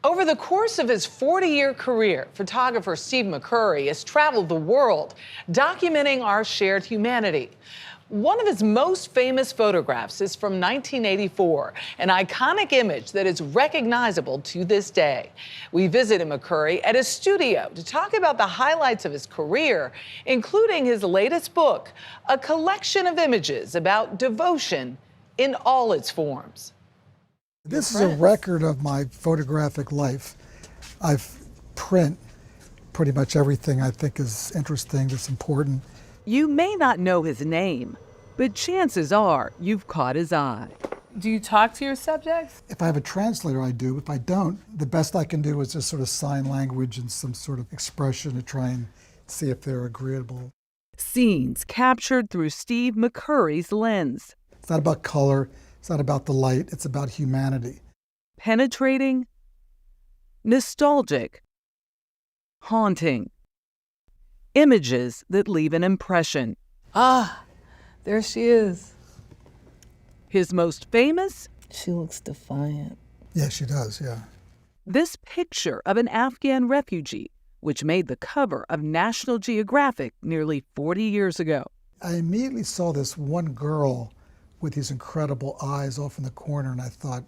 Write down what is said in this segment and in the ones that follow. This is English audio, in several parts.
Over the course of his 40-year career, photographer Steve McCurry has traveled the world, documenting our shared humanity. One of his most famous photographs is from 1984, an iconic image that is recognizable to this day. We visited McCurry at his studio to talk about the highlights of his career, including his latest book, a collection of images about devotion in all its forms. This is a record of my photographic life. I print pretty much everything I think is interesting, that's important. You may not know his name, but chances are you've caught his eye. Do you talk to your subjects? If I have a translator, I do. If I don't, the best I can do is just sort of sign language and some sort of expression to try and see if they're agreeable. Scenes captured through Steve McCurry's lens. It's not about color. It's not about the light, it's about humanity. Penetrating, nostalgic, haunting. Images that leave an impression. Ah, there she is. His most famous? She looks defiant. Yeah, she does, yeah. This picture of an Afghan refugee, which made the cover of National Geographic nearly 40 years ago. I immediately saw this one girl with these incredible eyes off in the corner, and I thought,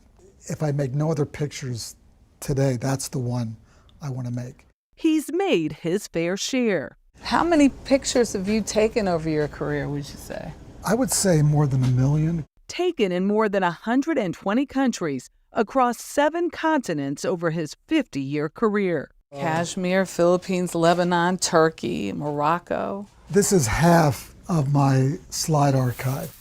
if I make no other pictures today, that's the one I want to make. He's made his fair share. How many pictures have you taken over your career, would you say? I would say more than 1 million. Taken in more than 120 countries across 7 continents over his 50-year career. Kashmir, Philippines, Lebanon, Turkey, Morocco. This is half of my slide archive.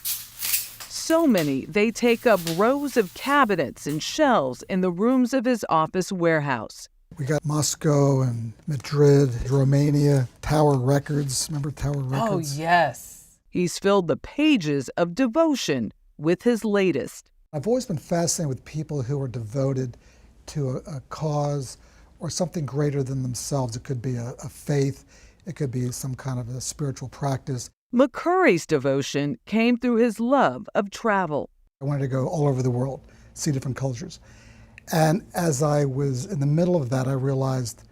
So many, they take up rows of cabinets and shelves in the rooms of his office warehouse. We got Moscow and Madrid, Romania, Tower Records. Remember Tower Records? Oh, yes. He's filled the pages of devotion with his latest. I've always been fascinated with people who are devoted to a cause or something greater than themselves. It could be a faith, it could be some kind of a spiritual practice. McCurry's devotion came through his love of travel. I wanted to go all over the world, see different cultures. And as I was in the middle of that, I realized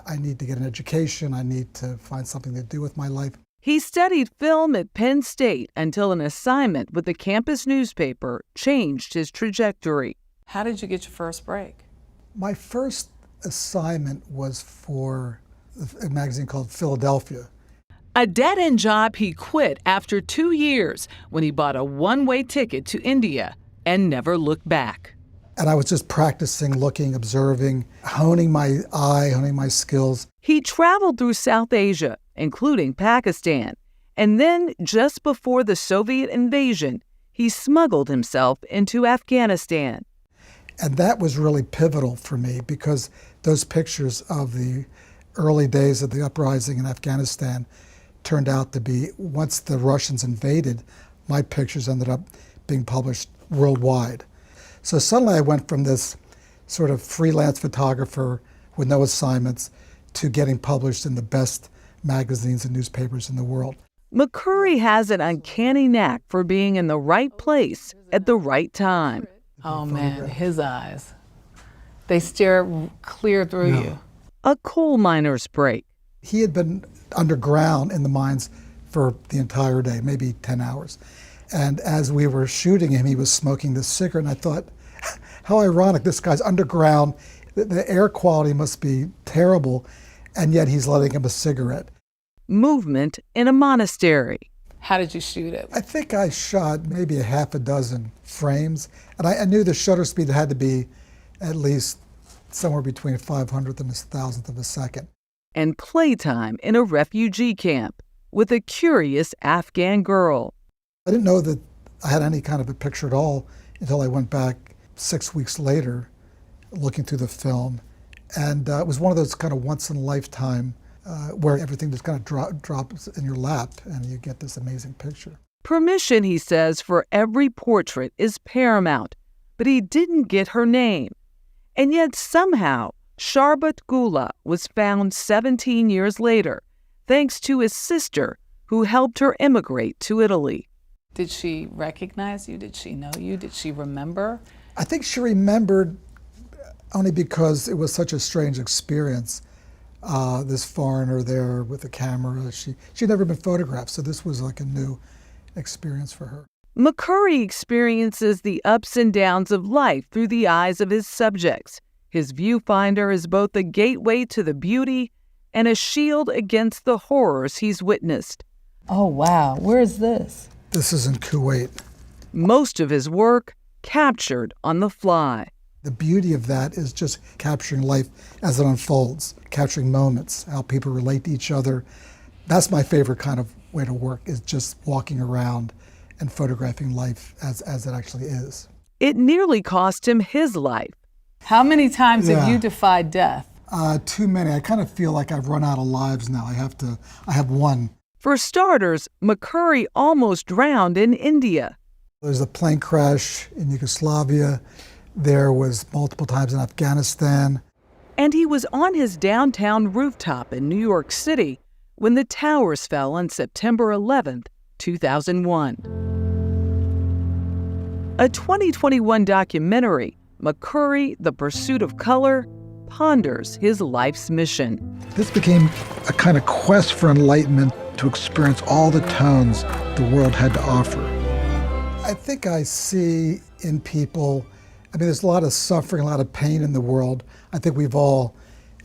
I need to get an education. I need to find something to do with my life. He studied film at Penn State until an assignment with the campus newspaper changed his trajectory. How did you get your first break? My first assignment was for a magazine called Philadelphia. A dead-end job he quit after 2 years when he bought a one-way ticket to India and never looked back. And I was just practicing, looking, observing, honing my eye, honing my skills. He traveled through South Asia, including Pakistan, and then just before the Soviet invasion, he smuggled himself into Afghanistan. And that was really pivotal for me because those pictures of the early days of the uprising in Afghanistan turned out to be, once the Russians invaded, my pictures ended up being published worldwide. So suddenly I went from this sort of freelance photographer with no assignments to getting published in the best magazines and newspapers in the world. McCurry has an uncanny knack for being in the right place at the right time. Oh man, his eyes. They stare clear through you. A coal miner's break. He had been underground in the mines for the entire day, maybe 10 hours. And as we were shooting him, he was smoking this cigarette, and I thought, how ironic, this guy's underground, the air quality must be terrible, and yet he's letting him a cigarette. Movement in a monastery. How did you shoot it? I think I shot maybe a half a dozen frames, and I knew the shutter speed had to be at least somewhere between a 500th and a 1,000th of a second. And playtime in a refugee camp with a curious Afghan girl. I didn't know that I had any kind of a picture at all until I went back 6 weeks later looking through the film. And it was one of those kind of once-in-a-lifetime where everything just kind of drops in your lap and you get this amazing picture. Permission, he says, for every portrait is paramount, but he didn't get her name. And yet somehow, Sharbat Gula was found 17 years later, thanks to his sister, who helped her immigrate to Italy. Did she recognize you? Did she know you? Did she remember? I think she remembered only because it was such a strange experience. This foreigner there with a camera, she'd never been photographed, so this was like a new experience for her. McCurry experiences the ups and downs of life through the eyes of his subjects. His viewfinder is both a gateway to the beauty and a shield against the horrors he's witnessed. Oh, wow. Where is this? This is in Kuwait. Most of his work captured on the fly. The beauty of that is just capturing life as it unfolds, capturing moments, how people relate to each other. That's my favorite kind of way to work, is just walking around and photographing life as it actually is. It nearly cost him his life. How many times have Yeah. you defied death? Too many. I kind of feel like I've run out of lives now. I have one. For starters, McCurry almost drowned in India. There's a plane crash in Yugoslavia. There was multiple times in Afghanistan. And he was on his downtown rooftop in New York City when the towers fell on September 11th, 2001. A 2021 documentary, McCurry, The Pursuit of Color, ponders his life's mission. This became a kind of quest for enlightenment, to experience all the tones the world had to offer. I think I see in people, there's a lot of suffering, a lot of pain in the world. I think we've all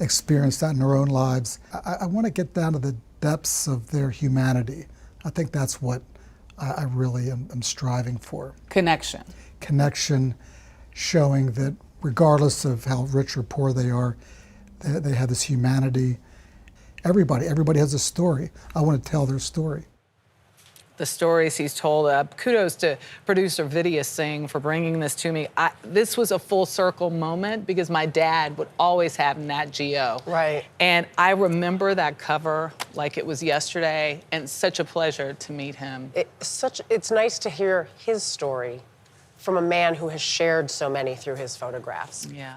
experienced that in our own lives. I want to get down to the depths of their humanity. I think that's what I really am striving for. Connection. Connection, showing that regardless of how rich or poor they are, they have this humanity. Everybody has a story. I want to tell their story. The stories he's told. Kudos to producer Vidya Singh for bringing this to me. This was a full circle moment because my dad would always have Nat Geo. Right. And I remember that cover like it was yesterday, and such a pleasure to meet him. It's nice to hear his story from a man who has shared so many through his photographs. Yeah.